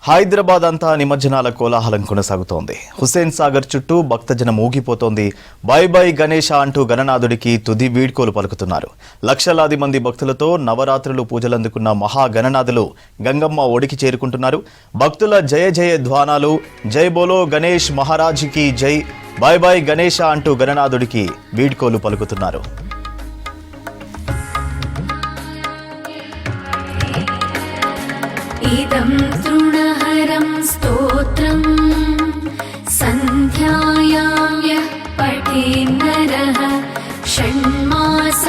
హైదరాబాద్ అంతా నిమజ్జనాల కోలాహలం కొనసాగుతోంది. హుస్సేన్ సాగర్ చుట్టూ భక్తజనం ఊగిపోతోంది. బై బై గణేష అంటూ గణనాథుడికి తుది వీడ్కోలు పలుకుతున్నారు. లక్షలాది మంది భక్తులతో నవరాత్రులు పూజలందుకున్న మహా గణనాథులు గంగమ్మ ఒడికి చేరుకుంటున్నారు. భక్తుల జయ జయ ధ్వానాలు, జై బోలో గణేష్ మహారాజ్కి జై, బై బై గణేష అంటూ గణనాథుడికి వీడ్కోలు పలుకుతున్నారు. इदं तृणहरं स्तोत्रं सन्ध्यायां यः पठेन्नरः షణ్మాసాభ్యంతరేణైవ.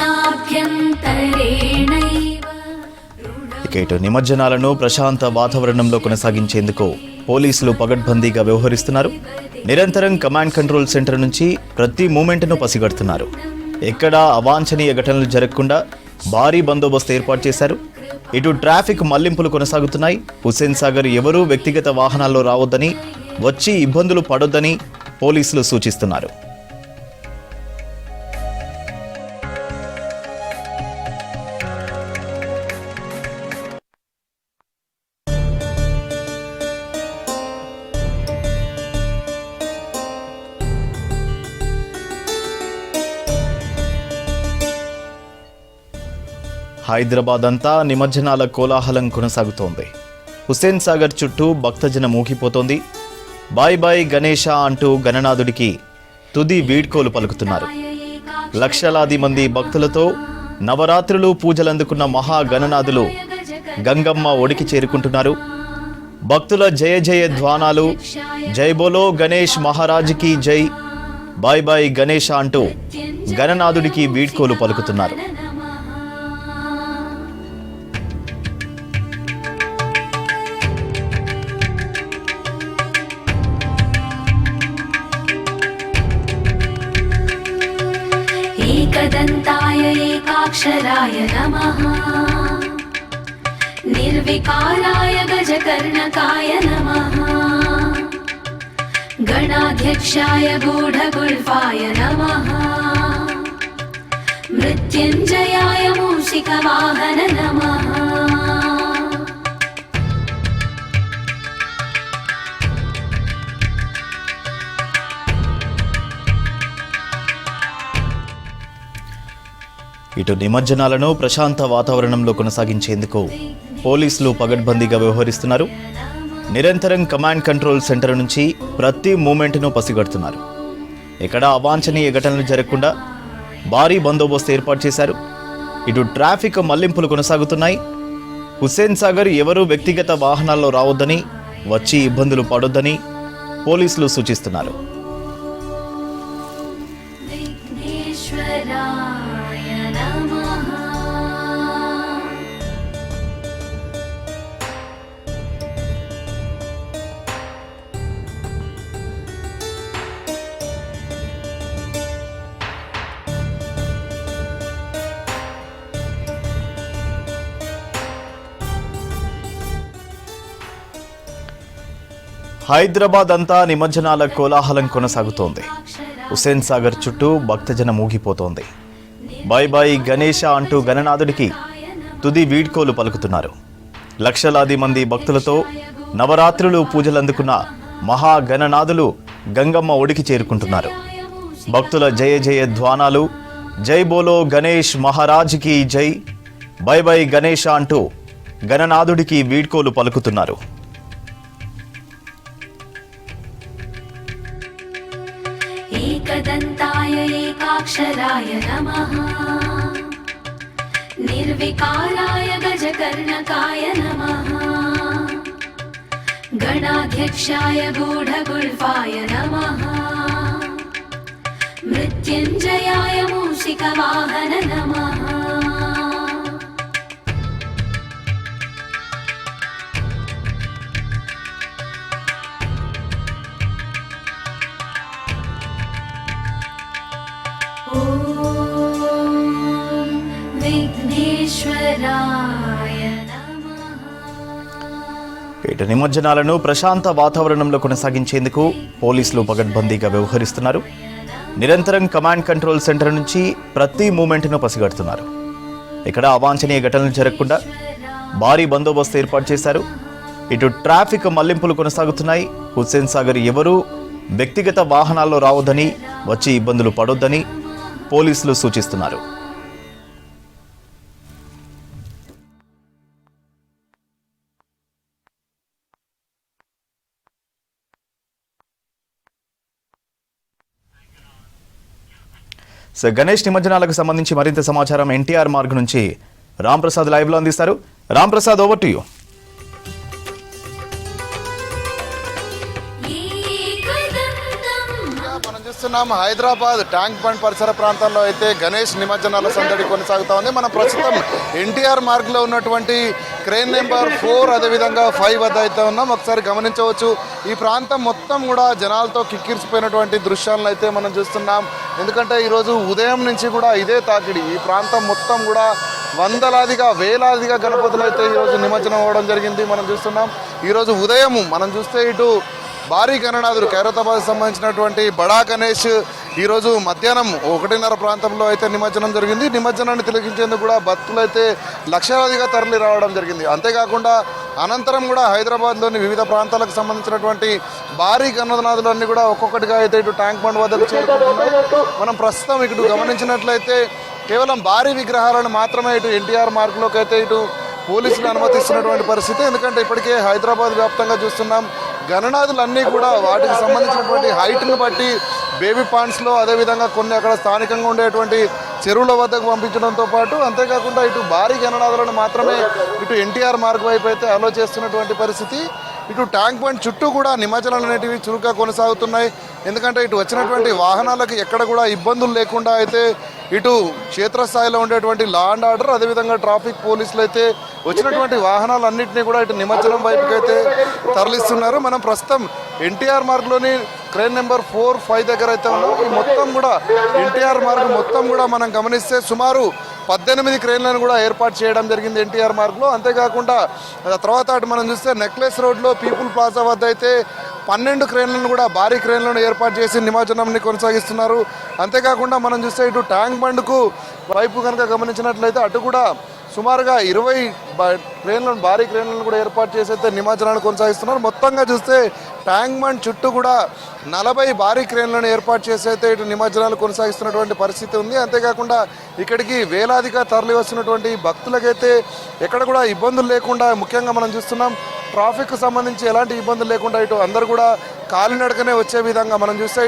ఇటు నిమజ్జనాలను ప్రశాంత వాతావరణంలో కొనసాగించేందుకు పోలీసులు పగడ్బందీగా వ్యవహరిస్తున్నారు. నిరంతరం కమాండ్ కంట్రోల్ సెంటర్ నుంచి ప్రతి మూమెంట్ను పసిగడుతున్నారు. ఎక్కడా అవాంఛనీయ ఘటనలు జరగకుండా భారీ బందోబస్తు ఏర్పాటు చేశారు. ఇటు ట్రాఫిక్ మళ్లింపులు కొనసాగుతున్నాయి. హుస్సేన్ సాగర్ ఎవరూ వ్యక్తిగత వాహనాల్లో రావద్దని, వచ్చి ఇబ్బందులు పడొద్దని పోలీసులు సూచిస్తున్నారు. హైదరాబాద్ అంతా నిమజ్జనాల కోలాహలం కొనసాగుతోంది. హుస్సేన్ సాగర్ చుట్టూ భక్తజనం ఊగిపోతోంది. బాయ్ బాయ్ గణేష అంటూ గణనాథుడికి తుది వీడ్కోలు పలుకుతున్నారు. లక్షలాది మంది భక్తులతో నవరాత్రులు పూజలందుకున్న మహా గణనాథులు గంగమ్మ ఒడికి చేరుకుంటున్నారు. భక్తుల జయ జయ ధ్వానాలు, జై బోలో గణేష్ మహారాజ్కి జై, బాయ్ బాయ్ గణేష అంటూ గణనాథుడికి వీడ్కోలు పలుకుతున్నారు. एकदन्ताय एकाक्षराय नमः, निर्विकाराय गजकर्णकाय नमः, गणाध्यक्षाय गूढगुल्फाय नमः, मृत्युञ्जयाय मूषिकवाहन नमः. ఇటు నిమజ్జనాలను ప్రశాంత వాతావరణంలో కొనసాగించేందుకు పోలీసులు పగడ్బందీగా వ్యవహరిస్తున్నారు. నిరంతరం కమాండ్ కంట్రోల్ సెంటర్ నుంచి ప్రతి మూమెంట్ను పసిగడుతున్నారు. ఎక్కడా అవాంఛనీయ ఘటనలు జరగకుండా భారీ బందోబస్తు ఏర్పాటు చేశారు. ఇటు ట్రాఫిక్ మళ్లింపులు కొనసాగుతున్నాయి. హుస్సేన్ సాగర్ ఎవరూ వ్యక్తిగత వాహనాల్లో రావద్దని, వచ్చి ఇబ్బందులు పడొద్దని పోలీసులు సూచిస్తున్నారు. హైదరాబాద్ అంతా నిమజ్జనాల కోలాహలం కొనసాగుతోంది. హుస్సేన్ సాగర్ చుట్టూ భక్తజనం ఊగిపోతోంది. బై బై గణేష అంటూ గణనాథుడికి తుది వీడ్కోలు పలుకుతున్నారు. లక్షలాది మంది భక్తులతో నవరాత్రులు పూజలందుకున్న మహా గణనాథులు గంగమ్మ ఒడికి చేరుకుంటున్నారు. భక్తుల జయ జయ ధ్వానాలు, జై బోలో గణేష్ మహారాజ్కి జై, బై బై గణేష అంటూ గణనాథుడికి వీడ్కోలు పలుకుతున్నారు. एकदन्ताय एकाक्षराय नमः, निर्विकाराय गजकर्णकाय नमः, गणाध्यक्षाय गूढगुल्फाय नमः, मृत्युञ्जयाय मूषिकवाहन नमः. ఇటు నిమజ్జనాలను ప్రశాంత వాతావరణంలో కొనసాగించేందుకు పోలీసులు పగడ్బందీగా వ్యవహరిస్తున్నారు. నిరంతరం కమాండ్ కంట్రోల్ సెంటర్ నుంచి ప్రతి మూమెంట్ను పసిగడుతున్నారు. ఇక్కడ అవాంఛనీయ ఘటనలు జరగకుండా భారీ బందోబస్తు ఏర్పాటు చేశారు. ఇటు ట్రాఫిక్ మళ్లింపులు కొనసాగుతున్నాయి. హుస్సేన్ సాగర్ ఎవరూ వ్యక్తిగత వాహనాల్లో రావద్దని, వచ్చి ఇబ్బందులు పడొద్దని పోలీసులు సూచిస్తున్నారు. సో గణేష్ నిమజ్జనాలకు సంబంధించి మరింత సమాచారం ఎన్టీఆర్ మార్గ్ నుంచి రాంప్రసాద్ లైవ్లో అందిస్తారు. Ramprasad, over to you. మనం చూస్తున్నాం హైదరాబాద్ ట్యాంక్ బండ్ పరిసర ప్రాంతాల్లో అయితే గణేష్ నిమజ్జనాల సందడి కొనసాగుతా ఉంది. మనం ప్రస్తుతం ఎన్టీఆర్ మార్గ్లో ఉన్నటువంటి క్రేన్ నెంబర్ 4 అదేవిధంగా 5 వద్ద అయితే ఉన్నాం. ఒకసారి గమనించవచ్చు, ఈ ప్రాంతం మొత్తం కూడా జనాలతో కిక్కిరిసిపోయినటువంటి దృశ్యాలను అయితే మనం చూస్తున్నాం. ఎందుకంటే ఈరోజు ఉదయం నుంచి కూడా ఇదే తాకిడి. ఈ ప్రాంతం మొత్తం కూడా వందలాదిగా వేలాదిగా గణపతులు అయితే ఈరోజు నిమజ్జనం అవ్వడం జరిగింది. మనం చూస్తున్నాం ఈరోజు ఉదయం మనం చూస్తే ఇటు భారీ గణనాథుడు ఖైరతాబాద్ సంబంధించినటువంటి బడా గణేష్ ఈరోజు మధ్యాహ్నం 1:30 ప్రాంతంలో అయితే నిమజ్జనం జరిగింది. నిమజ్జనాన్ని తిలకించేందుకు కూడా భక్తులు అయితే లక్షలాదిగా తరలి రావడం జరిగింది. అంతేకాకుండా అనంతరం కూడా హైదరాబాద్లోని వివిధ ప్రాంతాలకు సంబంధించినటువంటి భారీ గణనాథులన్నీ కూడా ఒక్కొక్కటిగా అయితే ఇటు ట్యాంక్ బండ్ వద్దకు చేరుకుంటున్నాయి. మనం ప్రస్తుతం ఇటు గమనించినట్లయితే కేవలం భారీ విగ్రహాలను మాత్రమే ఇటు ఎన్టీఆర్ మార్గ్లోకి అయితే ఇటు పోలీసులు అనుమతిస్తున్నటువంటి పరిస్థితి. ఎందుకంటే ఇప్పటికే హైదరాబాద్ వ్యాప్తంగా చూస్తున్నాం గణనాథులన్నీ కూడా వాటికి సంబంధించినటువంటి హైట్ను బట్టి బేబీ పాండ్స్లో అదేవిధంగా కొన్ని అక్కడ స్థానికంగా ఉండేటువంటి చెరువుల వద్దకు పంపించడంతో పాటు అంతేకాకుండా ఇటు భారీ గణనాథులను మాత్రమే ఇటు ఎన్టీఆర్ మార్గ్ వైపు అయితే అలో చేస్తున్నటువంటి పరిస్థితి. ఇటు ట్యాంక్ బండ్ చుట్టూ కూడా నిమజ్జనాలు అనేటివి చురుగ్గా కొనసాగుతున్నాయి. ఎందుకంటే ఇటు వచ్చినటువంటి వాహనాలకు ఎక్కడ కూడా ఇబ్బందులు లేకుండా అయితే ఇటు క్షేత్రస్థాయిలో ఉండేటువంటి లా అండ్ ఆర్డర్ అదేవిధంగా ట్రాఫిక్ పోలీసులు అయితే వచ్చినటువంటి వాహనాలన్నింటినీ కూడా ఇటు నిమజ్జనం వైపుకి అయితే తరలిస్తున్నారు. మనం ప్రస్తుతం ఎన్టీఆర్ మార్గ్లోని క్రేన్ నెంబర్ 4, 5 దగ్గర అయితే ఉన్నాం. ఈ మొత్తం కూడా ఎన్టీఆర్ మార్గ్ మొత్తం కూడా మనం గమనిస్తే సుమారు 18 క్రేన్లను కూడా ఏర్పాటు చేయడం జరిగింది ఎన్టీఆర్ మార్గ్లో. అంతేకాకుండా తర్వాత అటు మనం చూస్తే నెక్లెస్ రోడ్లో పీపుల్ ప్లాజా వద్ద అయితే 12 క్రేన్లను కూడా భారీ క్రేన్లను ఏర్పాటు చేసి నిమజ్జనాన్ని కొనసాగిస్తున్నారు. అంతేకాకుండా మనం చూస్తే ఇటు ట్యాంక్ బండ్కు వైపు కనుక గమనించినట్లయితే అటు కూడా సుమారుగా 20 క్రేన్లను భారీ క్రేన్లను కూడా ఏర్పాటు చేసి అయితే నిమజ్జనాన్ని కొనసాగిస్తున్నారు. మొత్తంగా చూస్తే ట్యాంక్ బండ్ చుట్టూ కూడా 40 భారీ క్రేన్లను ఏర్పాటు చేసి అయితే ఇటు నిమజ్జనాలు కొనసాగిస్తున్నటువంటి పరిస్థితి ఉంది. అంతేకాకుండా ఇక్కడికి వేలాదిగా తరలి వస్తున్నటువంటి భక్తులకైతే ఎక్కడ కూడా ఇబ్బందులు లేకుండా ముఖ్యంగా మనం చూస్తున్నాం ట్రాఫిక్ సంబంధించి ఎలాంటి ఇబ్బందులు లేకుండా ఇటు అందరూ కూడా కాలినడకనే వచ్చే విధంగా మనం చూస్తే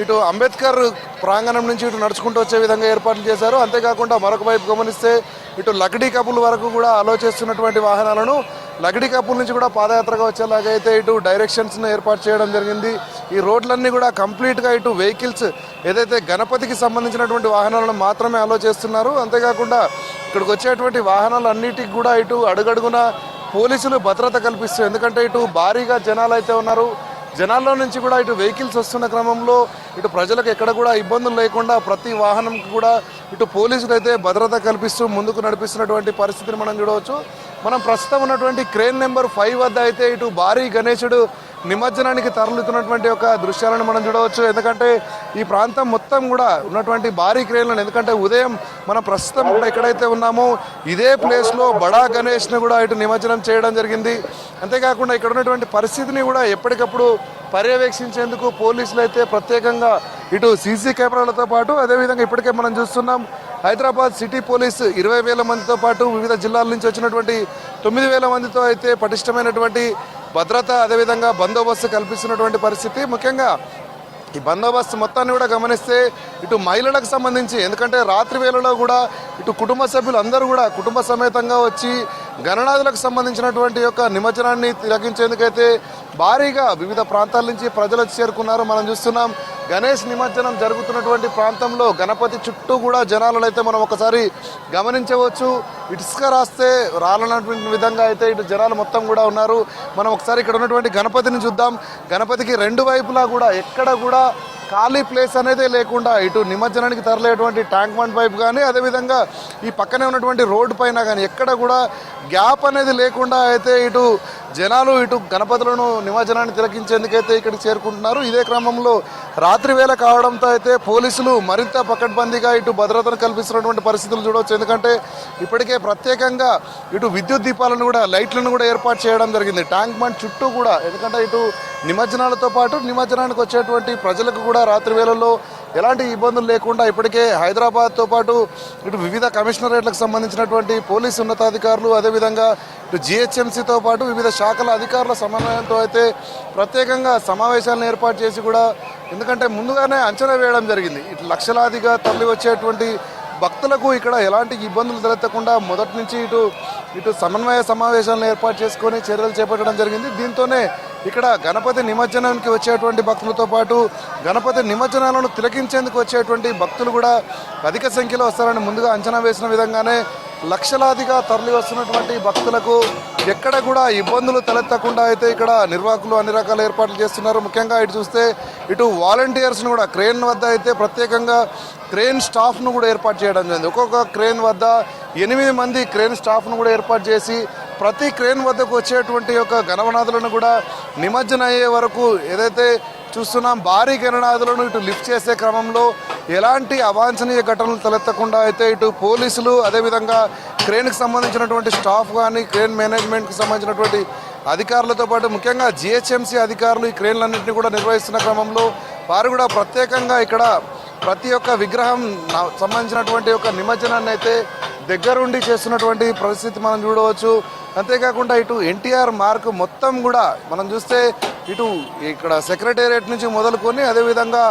ఇటు అంబేద్కర్ ప్రాంగణం నుంచి ఇటు నడుచుకుంటూ వచ్చే విధంగా ఏర్పాట్లు చేశారు. అంతేకాకుండా మరొక వైపు గమనిస్తే ఇటు లగడీ కపుల్ వరకు కూడా అలో చేస్తున్నటువంటి వాహనాలను లగడీ కపుల్ నుంచి కూడా పాదయాత్రగా వచ్చేలాగా అయితే ఇటు డైరెక్షన్స్ను ఏర్పాటు చేయడం జరిగింది. ఈ రోడ్లన్నీ కూడా కంప్లీట్గా ఇటు వెహికల్స్ ఏదైతే గణపతికి సంబంధించినటువంటి వాహనాలను మాత్రమే అలో చేస్తున్నారు. అంతేకాకుండా ఇక్కడికి వచ్చేటువంటి వాహనాలు అన్నిటికి కూడా ఇటు అడుగడుగున పోలీసులు భద్రత కల్పిస్తూ, ఎందుకంటే ఇటు భారీగా జనాలు అయితే ఉన్నారు. జనాల్లో నుంచి కూడా ఇటు వెహికల్స్ వస్తున్న క్రమంలో ఇటు ప్రజలకు ఎక్కడ కూడా ఇబ్బందులు లేకుండా ప్రతి వాహనంకి కూడా ఇటు పోలీసులు అయితే భద్రత కల్పిస్తూ ముందుకు నడిపిస్తున్నటువంటి పరిస్థితిని మనం చూడవచ్చు. మనం ప్రస్తుతం ఉన్నటువంటి క్రేన్ నెంబర్ 5 వద్ద అయితే ఇటు భారీ గణేశుడు నిమజ్జనానికి తరలితున్నటువంటి ఒక దృశ్యాలను మనం చూడవచ్చు. ఎందుకంటే ఈ ప్రాంతం మొత్తం కూడా ఉన్నటువంటి భారీ క్రేన్లను, ఎందుకంటే ఉదయం మనం ప్రస్తుతం కూడా ఎక్కడైతే ఉన్నామో ఇదే ప్లేస్లో బడా గణేష్ను కూడా ఇటు నిమజ్జనం చేయడం జరిగింది. అంతేకాకుండా ఇక్కడ ఉన్నటువంటి పరిస్థితిని కూడా ఎప్పటికప్పుడు పర్యవేక్షించేందుకు పోలీసులు అయితే ప్రత్యేకంగా ఇటు సీసీ కెమెరాలతో పాటు అదేవిధంగా ఇప్పటికే మనం చూస్తున్నాం హైదరాబాద్ సిటీ పోలీస్ 20,000 మందితో పాటు వివిధ జిల్లాల నుంచి వచ్చినటువంటి 9,000 మందితో అయితే పటిష్టమైనటువంటి భద్రత అదేవిధంగా బందోబస్తు కల్పిస్తున్నటువంటి పరిస్థితి. ముఖ్యంగా ఈ బందోబస్తు మొత్తాన్ని కూడా గమనిస్తే ఇటు మహిళలకు సంబంధించి, ఎందుకంటే రాత్రి వేళలో కూడా ఇటు కుటుంబ సభ్యులు అందరూ కూడా కుటుంబ సమేతంగా వచ్చి గణనాథులకు సంబంధించినటువంటి యొక్క నిమజ్జనాన్ని తిలకించేందుకైతే భారీగా వివిధ ప్రాంతాల నుంచి ప్రజలు వచ్చి చేరుకున్నారు. మనం చూస్తున్నాం గణేష్ నిమజ్జనం జరుగుతున్నటువంటి ప్రాంతంలో గణపతి చుట్టూ కూడా జనాలను అయితే మనం ఒకసారి గమనించవచ్చు. ఇటుక రాస్తే రాలనటువంటి విధంగా అయితే ఇటు జనాలు మొత్తం కూడా ఉన్నారు. మనం ఒకసారి ఇక్కడ ఉన్నటువంటి గణపతిని చూద్దాం. గణపతికి 2 వైపులా కూడా ఎక్కడ కూడా ఖాళీ ప్లేస్ అనేది లేకుండా ఇటు నిమజ్జనానికి తరలేటువంటి ట్యాంక్ బండ్ పైప్ కానీ అదేవిధంగా ఈ పక్కనే ఉన్నటువంటి రోడ్డు పైన కానీ ఎక్కడ కూడా గ్యాప్ అనేది లేకుండా అయితే ఇటు జనాలు ఇటు గణపతులను నిమజ్జనాన్ని తిలకించేందుకైతే ఇక్కడికి చేరుకుంటున్నారు. ఇదే క్రమంలో రాత్రి వేళ కావడంతో అయితే పోలీసులు మరింత పకడ్బందీగా ఇటు భద్రతను కల్పిస్తున్నటువంటి పరిస్థితులు చూడవచ్చు. ఎందుకంటే ఇప్పటికే ప్రత్యేకంగా ఇటు విద్యుత్ దీపాలను కూడా లైట్లను కూడా ఏర్పాటు చేయడం జరిగింది ట్యాంక్ బండ్ చుట్టూ కూడా. ఎందుకంటే ఇటు నిమజ్జనాలతో పాటు నిమజ్జనానికి వచ్చేటువంటి ప్రజలకు కూడా రాత్రి వేళల్లో ఎలాంటి ఇబ్బందులు లేకుండా ఇప్పటికే హైదరాబాద్తో పాటు ఇటు వివిధ కమిషనరేట్లకు సంబంధించినటువంటి పోలీసు ఉన్నతాధికారులు అదేవిధంగా ఇటు జిహెచ్ఎంసీతో పాటు వివిధ శాఖల అధికారుల సమన్వయంతో అయితే ప్రత్యేకంగా సమావేశాలను ఏర్పాటు చేసి కూడా, ఎందుకంటే ముందుగానే అంచనా వేయడం జరిగింది ఇటు లక్షలాదిగా తరలి వచ్చేటువంటి భక్తులకు ఇక్కడ ఎలాంటి ఇబ్బందులు తలెత్తకుండా మొదటి నుంచి ఇటు సమన్వయ సమావేశాలను ఏర్పాటు చేసుకొని చర్యలు చేపట్టడం జరిగింది. దీంతోనే ఇక్కడ గణపతి నిమజ్జనానికి వచ్చేటువంటి భక్తులతో పాటు గణపతి నిమజ్జనాలను తిలకించేందుకు వచ్చేటువంటి భక్తులు కూడా అధిక సంఖ్యలో వస్తారని ముందుగా అంచనా వేసిన విధంగానే లక్షలాదిగా తరలి వస్తున్నటువంటి భక్తులకు ఎక్కడ కూడా ఇబ్బందులు తలెత్తకుండా అయితే ఇక్కడ నిర్వాహకులు అన్ని రకాల ఏర్పాట్లు చేస్తున్నారు. ముఖ్యంగా ఇటు చూస్తే ఇటు వాలంటీర్స్ను కూడా క్రేన్ వద్ద అయితే ప్రత్యేకంగా క్రేన్ స్టాఫ్ను కూడా ఏర్పాటు చేయడం జరిగింది. ఒక్కొక్క క్రేన్ వద్ద 8 మంది క్రేన్ స్టాఫ్ను కూడా ఏర్పాటు చేసి ప్రతి క్రేన్ వద్దకు వచ్చేటువంటి యొక్క గణనాథులను కూడా నిమజ్జనం అయ్యే వరకు ఏదైతే చూస్తున్నాం భారీ గణనాథులను ఇటు లిఫ్ట్ చేసే క్రమంలో ఎలాంటి అవాంఛనీయ ఘటనలు తలెత్తకుండా అయితే ఇటు పోలీసులు అదేవిధంగా క్రేన్కి సంబంధించినటువంటి స్టాఫ్ కానీ క్రేన్ మేనేజ్మెంట్కి సంబంధించినటువంటి అధికారులతో పాటు ముఖ్యంగా జిహెచ్ఎంసీ అధికారులు ఈ క్రేన్లన్నింటినీ కూడా నిర్వహిస్తున్న క్రమంలో వారు కూడా ప్రత్యేకంగా ఇక్కడ ప్రతి ఒక్క విగ్రహం సంబంధించినటువంటి ఒక నిమజ్జనాన్ని అయితే దగ్గరుండి చేస్తున్నటువంటి పరిస్థితి మనం చూడవచ్చు. అంతేకాకుండా ఇటు ఎన్టీఆర్ మార్క్ మొత్తం కూడా మనం చూస్తే ఇటు ఇక్కడ సెక్రటేరియట్ నుంచి మొదలుకొని అదేవిధంగా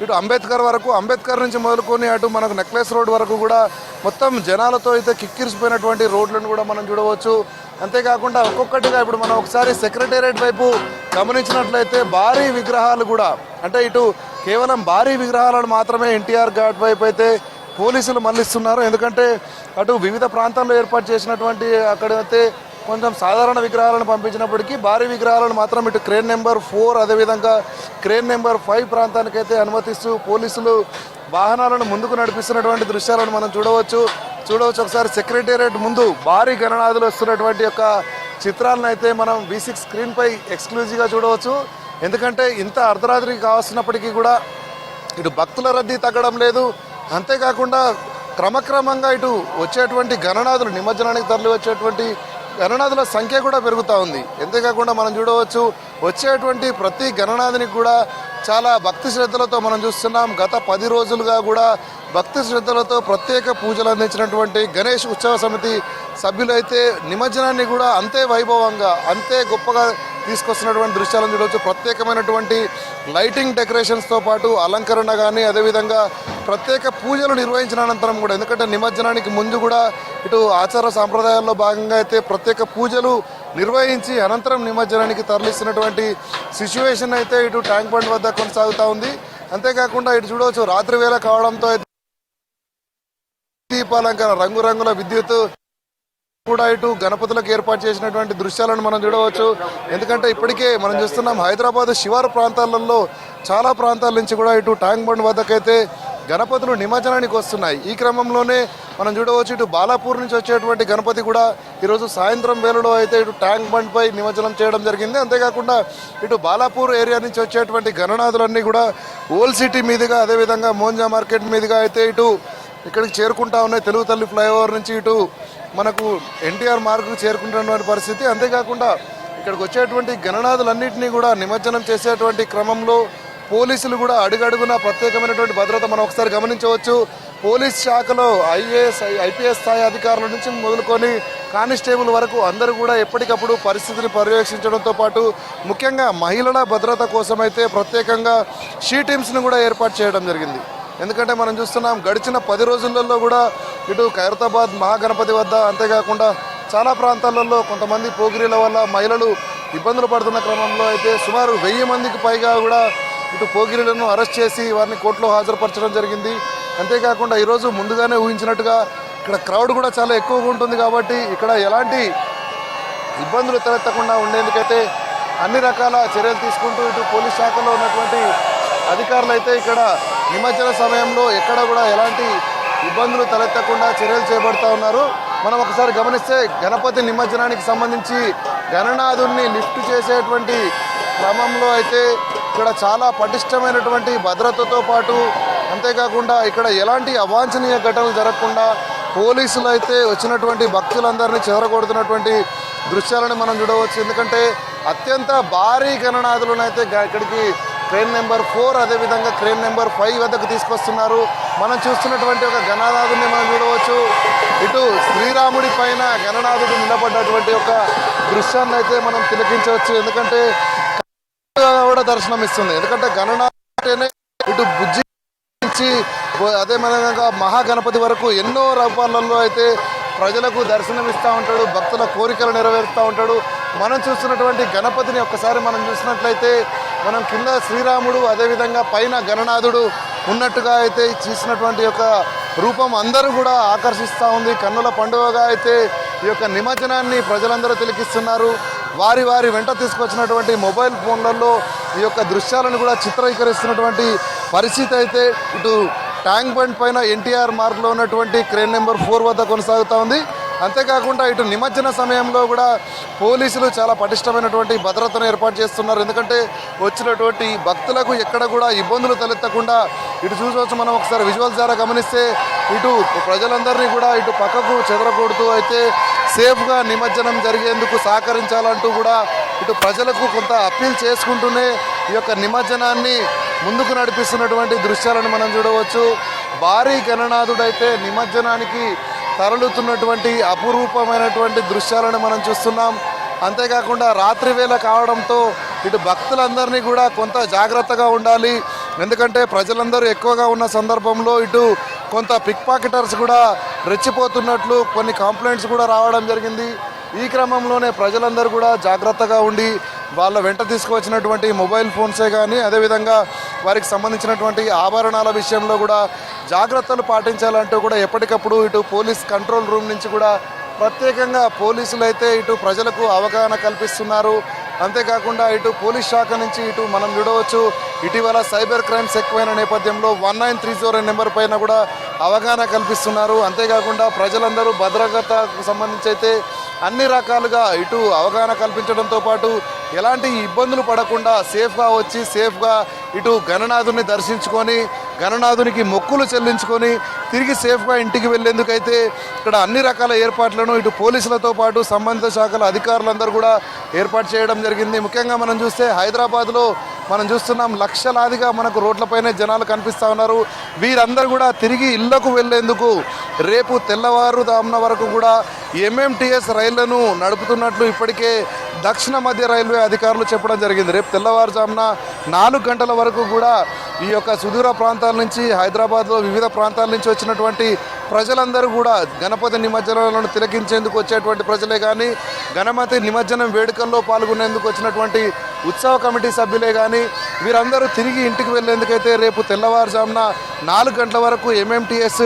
ఇటు అంబేద్కర్ వరకు, అంబేద్కర్ నుంచి మొదలుకొని అటు మనకు నెక్లెస్ రోడ్ వరకు కూడా మొత్తం జనాలతో అయితే కిక్కిరిసిపోయినటువంటి రోడ్లను కూడా మనం చూడవచ్చు. అంతేకాకుండా ఒక్కొక్కటిగా ఇప్పుడు మనం ఒకసారి సెక్రటేరియట్ వైపు గమనించినట్లయితే భారీ విగ్రహాలు కూడా, అంటే ఇటు కేవలం భారీ విగ్రహాలను మాత్రమే ఎన్టీఆర్ ఘాట్ వైపు అయితే పోలీసులు మళ్లిస్తున్నారు. ఎందుకంటే అటు వివిధ ప్రాంతాల్లో ఏర్పాటు చేసినటువంటి అక్కడైతే కొంచెం సాధారణ విగ్రహాలను పంపించినప్పటికీ భారీ విగ్రహాలను మాత్రం ఇటు క్రేన్ నెంబర్ 4 అదేవిధంగా క్రేన్ నెంబర్ 5 ప్రాంతానికైతే అనుమతిస్తూ పోలీసులు వాహనాలను ముందుకు నడిపిస్తున్నటువంటి దృశ్యాలను మనం చూడవచ్చు. ఒకసారి సెక్రటేరియట్ ముందు భారీ గణనాథులు వస్తున్నటువంటి యొక్క చిత్రాలను అయితే మనం V6 స్క్రీన్పై ఎక్స్క్లూజివ్గా చూడవచ్చు. ఎందుకంటే ఇంత అర్ధరాత్రి కావాల్సినప్పటికీ కూడా ఇటు భక్తుల రద్దీ తగ్గడం లేదు. అంతేకాకుండా క్రమక్రమంగా ఇటు వచ్చేటువంటి గణనాథులు నిమజ్జనానికి తరలి వచ్చేటువంటి గణనాథుల సంఖ్య కూడా పెరుగుతూ ఉంది. అంతేకాకుండా మనం చూడవచ్చు వచ్చేటువంటి ప్రతి గణనాథునికి కూడా చాలా భక్తి శ్రద్ధలతో మనం చూస్తున్నాం. గత 10 రోజులుగా కూడా భక్తి శ్రద్ధలతో ప్రత్యేక పూజలు అందించినటువంటి గణేష్ ఉత్సవ సమితి సభ్యులు అయితే నిమజ్జనాన్ని కూడా అంతే వైభవంగా అంతే గొప్పగా తీసుకొస్తున్నటువంటి దృశ్యాలను చూడవచ్చు. ప్రత్యేకమైనటువంటి లైటింగ్ డెకరేషన్స్తో పాటు అలంకరణ కానీ అదేవిధంగా ప్రత్యేక పూజలు నిర్వహించిన అనంతరం కూడా, ఎందుకంటే నిమజ్జనానికి ముందు కూడా ఇటు ఆచార సాంప్రదాయాల్లో భాగంగా అయితే ప్రత్యేక పూజలు నిర్వహించి అనంతరం నిమజ్జనానికి తరలిస్తున్నటువంటి సిచ్యువేషన్ అయితే ఇటు ట్యాంక్ బండ్ వద్ద కొనసాగుతూ ఉంది. అంతేకాకుండా ఇటు చూడవచ్చు రాత్రి వేళ కావడంతో అయితే దీపాలంకరణ రంగురంగుల విద్యుత్ కూడా ఇటు గణపతులకు ఏర్పాటు చేసినటువంటి దృశ్యాలను మనం చూడవచ్చు. ఎందుకంటే ఇప్పటికే మనం చూస్తున్నాం హైదరాబాద్ శివారు ప్రాంతాలలో చాలా ప్రాంతాల నుంచి కూడా ఇటు ట్యాంక్ బండ్ వద్దకైతే గణపతులు నిమజ్జనానికి వస్తున్నాయి. ఈ క్రమంలోనే మనం చూడవచ్చు ఇటు బాలాపూర్ నుంచి వచ్చేటువంటి గణపతి కూడా ఈరోజు సాయంత్రం వేళలో అయితే ఇటు ట్యాంక్ బండ్ పై నిమజ్జనం చేయడం జరిగింది. అంతేకాకుండా ఇటు బాలాపూర్ ఏరియా నుంచి వచ్చేటువంటి గణనాథులన్నీ కూడా ఓల్డ్ సిటీ మీదుగా అదేవిధంగా మోంజా మార్కెట్ మీదుగా అయితే ఇటు ఇక్కడికి చేరుకుంటా ఉన్నాయి. తెలుగు తల్లి ఫ్లైఓవర్ నుంచి ఇటు మనకు ఎన్టీఆర్ మార్గ్కు చేరుకుంటున్నటువంటి పరిస్థితి. అంతేకాకుండా ఇక్కడికి వచ్చేటువంటి గణనాథులన్నింటినీ కూడా నిమజ్జనం చేసేటువంటి క్రమంలో పోలీసులు కూడా అడుగడుగున ప్రత్యేకమైనటువంటి భద్రత మనం ఒకసారి గమనించవచ్చు. పోలీస్ శాఖలో ఐపీఎస్ స్థాయి అధికారుల నుంచి మొదలుకొని కానిస్టేబుల్ వరకు అందరూ కూడా ఎప్పటికప్పుడు పరిస్థితిని పర్యవేక్షించడంతో పాటు ముఖ్యంగా మహిళల భద్రత కోసమైతే ప్రత్యేకంగా షీ టీమ్స్ను కూడా ఏర్పాటు చేయడం జరిగింది. ఎందుకంటే మనం చూస్తున్నాం గడిచిన 10 రోజులలో కూడా ఇటు ఖైరతాబాద్ మహాగణపతి వద్ద అంతేకాకుండా చాలా ప్రాంతాలలో కొంతమంది పోగిరీల వల్ల మహిళలు ఇబ్బందులు పడుతున్న క్రమంలో అయితే సుమారు 1000 మందికి పైగా కూడా ఇటు పోగిరీలను అరెస్ట్ చేసి వారిని కోర్టులో హాజరుపరచడం జరిగింది. అంతేకాకుండా ఈరోజు ముందుగానే ఊహించినట్టుగా ఇక్కడ క్రౌడ్ కూడా చాలా ఎక్కువగా ఉంటుంది కాబట్టి ఇక్కడ ఎలాంటి ఇబ్బందులు తలెత్తకుండా ఉండేందుకైతే అన్ని రకాల చర్యలు తీసుకుంటూ ఇటు పోలీస్ శాఖలో ఉన్నటువంటి అధికారులు అయితే ఇక్కడ నిమజ్జన సమయంలో ఎక్కడ కూడా ఎలాంటి ఇబ్బందులు తలెత్తకుండా చర్యలు చేపడతా ఉన్నారు. మనం ఒకసారి గమనిస్తే గణపతి నిమజ్జనానికి సంబంధించి గణనాథుడిని లిఫ్ట్ చేసేటువంటి క్రమంలో అయితే ఇక్కడ చాలా పటిష్టమైనటువంటి భద్రతతో పాటు అంతేకాకుండా ఇక్కడ ఎలాంటి అవాంఛనీయ ఘటనలు జరగకుండా పోలీసులు అయితే వచ్చినటువంటి భక్తులందరినీ చెదరగొడుతున్నటువంటి దృశ్యాలను మనం చూడవచ్చు. ఎందుకంటే అత్యంత భారీ గణనాథులను అయితే ఇక్కడికి క్రేన్ నెంబర్ 4 అదేవిధంగా క్రేన్ నెంబర్ 5 వద్దకు తీసుకొస్తున్నారు. మనం చూస్తున్నటువంటి ఒక గణనాథుడిని మనం చూడవచ్చు. ఇటు శ్రీరాముడి పైన గణనాథుడు నిలబడ్డటువంటి ఒక దృశ్యాన్ని అయితే మనం తిలకించవచ్చు. ఎందుకంటే కూడా దర్శనం ఇస్తుంది. ఎందుకంటే గణనాథుడు ఇటు బుజ్జి నుంచి అదే విధంగా మహాగణపతి వరకు ఎన్నో రూపాలలో అయితే ప్రజలకు దర్శనమిస్తూ ఉంటాడు, భక్తుల కోరికలు నెరవేరుస్తూ ఉంటాడు. మనం చూస్తున్నటువంటి గణపతిని ఒక్కసారి మనం చూసినట్లయితే మనం కింద శ్రీరాముడు అదేవిధంగా పైన గణనాథుడు ఉన్నట్టుగా అయితే చూసినటువంటి యొక్క రూపం అందరూ కూడా ఆకర్షిస్తూ ఉంది. కన్నుల పండుగగా అయితే ఈ యొక్క నిమజ్జనాన్ని ప్రజలందరూ తిలకిస్తున్నారు. వారి వెంట తీసుకొచ్చినటువంటి మొబైల్ ఫోన్లలో ఈ యొక్క దృశ్యాలను కూడా చిత్రీకరిస్తున్నటువంటి పరిస్థితి అయితే ఇటు ట్యాంక్ బండ్ పైన ఎన్టీఆర్ మార్గ్లో ఉన్నటువంటి క్రేన్ నెంబర్ 4 వద్ద కొనసాగుతూ ఉంది. అంతేకాకుండా ఇటు నిమజ్జన సమయంలో కూడా పోలీసులు చాలా పటిష్టమైనటువంటి భద్రతను ఏర్పాటు చేస్తున్నారు. ఎందుకంటే వచ్చినటువంటి భక్తులకు ఎక్కడ కూడా ఇబ్బందులు తలెత్తకుండా ఇటు చూసవచ్చు. మనం ఒకసారి విజువల్స్ ద్వారా గమనిస్తే ఇటు ప్రజలందరినీ కూడా ఇటు పక్కకు చెదరకూడుతూ అయితే సేఫ్గా నిమజ్జనం జరిగేందుకు సహకరించాలంటూ కూడా ఇటు ప్రజలకు కొంత అప్పీల్ చేసుకుంటూనే ఈ యొక్క నిమజ్జనాన్ని ముందుకు నడిపిస్తున్నటువంటి దృశ్యాలను మనం చూడవచ్చు. భారీ గణనాథుడైతే నిమజ్జనానికి తరలుతున్నటువంటి అపురూపమైనటువంటి దృశ్యాలను మనం చూస్తున్నాం. అంతేకాకుండా రాత్రి వేళ కావడంతో ఇటు భక్తులందరినీ కూడా కొంత జాగ్రత్తగా ఉండాలి. ఎందుకంటే ప్రజలందరూ ఎక్కువగా ఉన్న సందర్భంలో ఇటు కొంత పిక్ పాకెటర్స్ కూడా రెచ్చిపోతున్నట్లు కొన్ని కంప్లైంట్స్ కూడా రావడం జరిగింది. ఈ క్రమంలోనే ప్రజలందరూ కూడా జాగ్రత్తగా ఉండి వాళ్ళ వెంట తీసుకువచ్చినటువంటి మొబైల్ ఫోన్సే కానీ అదేవిధంగా వారికి సంబంధించినటువంటి ఆభరణాల విషయంలో కూడా జాగ్రత్తలు పాటించాలంటూ కూడా ఎప్పటికప్పుడు ఇటు పోలీస్ కంట్రోల్ రూమ్ నుంచి కూడా ప్రత్యేకంగా పోలీసులు అయితే ఇటు ప్రజలకు అవగాహన కల్పిస్తున్నారు. అంతేకాకుండా ఇటు పోలీస్ శాఖ నుంచి ఇటు మనం చూడవచ్చు ఇటీవల సైబర్ క్రైమ్స్ ఎక్కువైన నేపథ్యంలో 1930 నెంబర్ పైన కూడా అవగాహన కల్పిస్తున్నారు. అంతేకాకుండా ప్రజలందరూ భద్రతకు సంబంధించి అయితే అన్ని రకాలుగా ఇటు అవగాహన కల్పించడంతో పాటు ఎలాంటి ఇబ్బందులు పడకుండా సేఫ్గా వచ్చి సేఫ్గా ఇటు గణనాథుని దర్శించుకొని గణనాథునికి మొక్కులు చెల్లించుకొని తిరిగి సేఫ్గా ఇంటికి వెళ్ళేందుకైతే ఇక్కడ అన్ని రకాల ఏర్పాట్లను ఇటు పోలీసులతో పాటు సంబంధిత శాఖల అధికారులందరూ కూడా ఏర్పాటు చేయడం జరిగింది. ముఖ్యంగా మనం చూస్తే హైదరాబాద్లో మనం చూస్తున్నాం లక్షలాదిగా మనకు రోడ్లపైనే జనాలు కనిపిస్తూ ఉన్నారు. వీరందరూ కూడా తిరిగి ఇళ్లకు వెళ్లేందుకు రేపు తెల్లవారుజామున వరకు కూడా MMTS రైళ్లను నడుపుతున్నట్లు ఇప్పటికే దక్షిణ మధ్య రైల్వే అధికారులు చెప్పడం జరిగింది. రేపు తెల్లవారుజామున 4 గంటల వరకు కూడా ఈ యొక్క సుదూర ప్రాంతాల నుంచి హైదరాబాద్లో వివిధ ప్రాంతాల నుంచి వచ్చినటువంటి ప్రజలందరూ కూడా గణపతి నిమజ్జనాలను తిలకించేందుకు వచ్చేటువంటి ప్రజలే కానీ గణపతి నిమజ్జనం వేడుకల్లో పాల్గొనేందుకు వచ్చినటువంటి ఉత్సవ కమిటీ సభ్యులే కానీ వీరందరూ తిరిగి ఇంటికి వెళ్ళేందుకైతే రేపు తెల్లవారుజామున 4 గంటల వరకు MMTS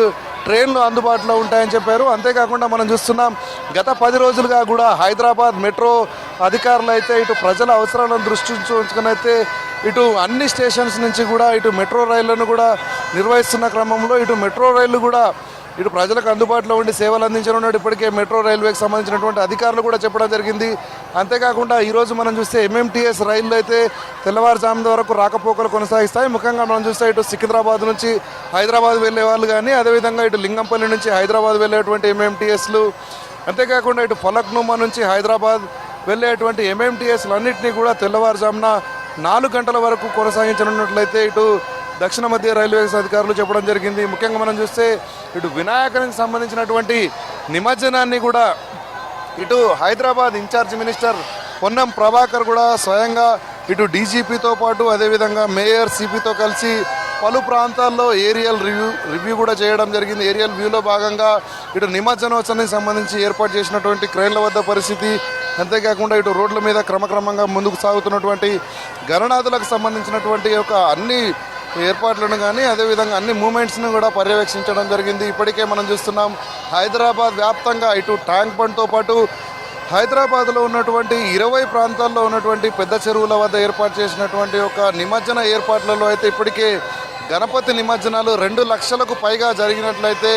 ట్రైన్లు అందుబాటులో ఉంటాయని చెప్పారు. అంతేకాకుండా మనం చూస్తున్నాం గత 10 రోజులుగా కూడా హైదరాబాద్ మెట్రో అధికారులు అయితే ఇటు ప్రజల అవసరాలను దృష్టించి ఉంచుకొని అయితే ఇటు అన్ని స్టేషన్స్ నుంచి కూడా ఇటు మెట్రో రైళ్లను కూడా నిర్వహిస్తున్న క్రమంలో ఇటు మెట్రో రైళ్లు కూడా ఇటు ప్రజలకు అందుబాటులో ఉండి సేవలు అందించనున్నాడు ఇప్పటికే మెట్రో రైల్వేకి సంబంధించినటువంటి అధికారులు కూడా చెప్పడం జరిగింది. అంతేకాకుండా ఈరోజు మనం చూస్తే MMTS రైళ్లు అయితే తెల్లవారుజామున వరకు రాకపోకలు కొనసాగిస్తాయి. ముఖ్యంగా మనం చూస్తే ఇటు సికింద్రాబాద్ నుంచి హైదరాబాద్ వెళ్ళే వాళ్ళు కానీ అదేవిధంగా ఇటు లింగంపల్లి నుంచి హైదరాబాద్ వెళ్ళేటువంటి MMTSలు అంతేకాకుండా ఇటు ఫలక్నుమా నుంచి హైదరాబాద్ వెళ్ళేటువంటి MMTSలు అన్నింటినీ కూడా తెల్లవారుజామున 4 గంటల వరకు కొనసాగించనున్నట్లయితే ఇటు దక్షిణ మధ్య రైల్వే అధికారులు చెప్పడం జరిగింది. ముఖ్యంగా మనం చూస్తే ఇటు వినాయకునికి సంబంధించినటువంటి నిమజ్జనాన్ని కూడా ఇటు హైదరాబాద్ ఇన్ఛార్జ్ మినిస్టర్ పొన్నం ప్రభాకర్ కూడా స్వయంగా ఇటు డీజీపీతో పాటు అదేవిధంగా మేయర్ సిపితో కలిసి పలు ప్రాంతాల్లో ఏరియల్ రివ్యూ కూడా చేయడం జరిగింది. ఏరియల్ వ్యూలో భాగంగా ఇటు నిమజ్జనోత్సవానికి సంబంధించి ఏర్పాటు చేసినటువంటి క్రేన్ల వద్ద పరిస్థితి అంతేకాకుండా ఇటు రోడ్ల మీద క్రమక్రమంగా ముందుకు సాగుతున్నటువంటి గణనాథులకు సంబంధించినటువంటి యొక్క అన్ని ఏర్పాట్లను కానీ అదేవిధంగా అన్ని మూమెంట్స్ని కూడా పర్యవేక్షించడం జరిగింది. ఇప్పటికే మనం చూస్తున్నాం హైదరాబాద్ వ్యాప్తంగా ఇటు ట్యాంక్ బండ్తో పాటు హైదరాబాద్లో ఉన్నటువంటి 20 ప్రాంతాల్లో ఉన్నటువంటి పెద్ద చెరువుల వద్ద ఏర్పాటు చేసినటువంటి ఒక నిమజ్జన ఏర్పాట్లలో అయితే ఇప్పటికే గణపతి నిమజ్జనాలు 2 లక్షలకు పైగా జరిగినట్లయితే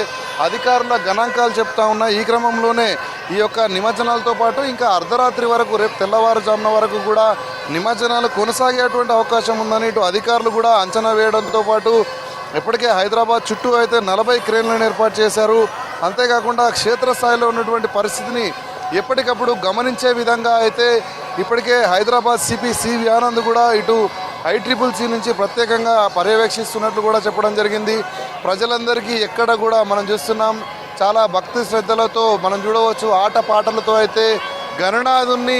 అధికారుల గణాంకాలు చెప్తా ఉన్నాయి. ఈ క్రమంలోనే ఈ యొక్క నిమజ్జనాలతో పాటు ఇంకా అర్ధరాత్రి వరకు, రేపు తెల్లవారుజామున వరకు కూడా నిమజ్జనాలు కొనసాగేటువంటి అవకాశం ఉందని ఇటు అధికారులు కూడా అంచనా వేయడంతో పాటు ఇప్పటికే హైదరాబాద్ చుట్టూ అయితే 40 క్రేన్లను ఏర్పాటు చేశారు. అంతేకాకుండా క్షేత్రస్థాయిలో ఉన్నటువంటి పరిస్థితిని ఎప్పటికప్పుడు గమనించే విధంగా అయితే ఇప్పటికే హైదరాబాద్ సిపి సివి ఆనంద్ కూడా ఇటు ICCC నుంచి ప్రత్యేకంగా పర్యవేక్షిస్తున్నట్లు కూడా చెప్పడం జరిగింది. ప్రజలందరికీ ఎక్కడ కూడా మనం చూస్తున్నాం చాలా భక్తి శ్రద్ధలతో మనం చూడవచ్చు, ఆటపాటలతో అయితే గణనాథుని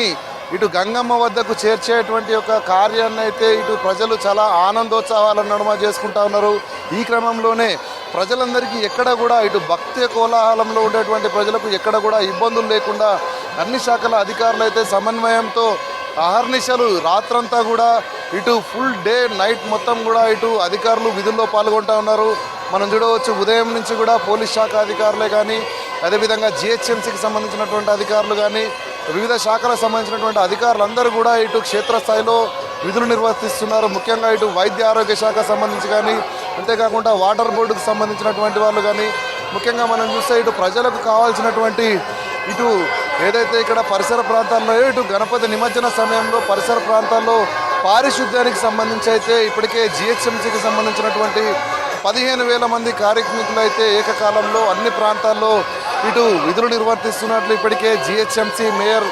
ఇటు గంగమ్మ వద్దకు చేర్చేటువంటి ఒక కార్యాన్ని అయితే ఇటు ప్రజలు చాలా ఆనందోత్సవాల నడుమ చేసుకుంటా ఉన్నారు. ఈ క్రమంలోనే ప్రజలందరికీ ఎక్కడ కూడా ఇటు భక్తి కోలాహలంలో ఉండేటువంటి ప్రజలకు ఎక్కడ కూడా ఇబ్బందులు లేకుండా అన్ని శాఖల అధికారులు అయితే సమన్వయంతో అహర్నిశలు రాత్రంతా కూడా ఇటు ఫుల్ డే నైట్ మొత్తం కూడా ఇటు అధికారులు విధుల్లో పాల్గొంటూ ఉన్నారు. మనం చూడవచ్చు ఉదయం నుంచి కూడా పోలీస్ శాఖ అధికారులే కానీ, అదేవిధంగా GHMCకి సంబంధించినటువంటి అధికారులు కానీ, వివిధ శాఖలకు సంబంధించినటువంటి అధికారులందరూ కూడా ఇటు క్షేత్రస్థాయిలో విధులు నిర్వర్తిస్తున్నారు. ముఖ్యంగా ఇటు వైద్య ఆరోగ్య శాఖ సంబంధించి కానీ, అంతేకాకుండా వాటర్ బోర్డుకు సంబంధించినటువంటి వాళ్ళు కానీ, ముఖ్యంగా మనం చూస్తే ఇటు ప్రజలకు కావాల్సినటువంటి ఇటు ఏదైతే ఇక్కడ పరిసర ప్రాంతాల్లో ఇటు గణపతి నిమజ్జన సమయంలో పరిసర ప్రాంతాల్లో పారిశుద్ధ్యానికి సంబంధించి అయితే ఇప్పటికే GHMCకి సంబంధించినటువంటి 15,000 మంది కార్మికులు అయితే ఏకకాలంలో అన్ని ప్రాంతాల్లో ఇటు విధులు నిర్వర్తిస్తున్నట్లు ఇప్పటికే GHMC మేయర్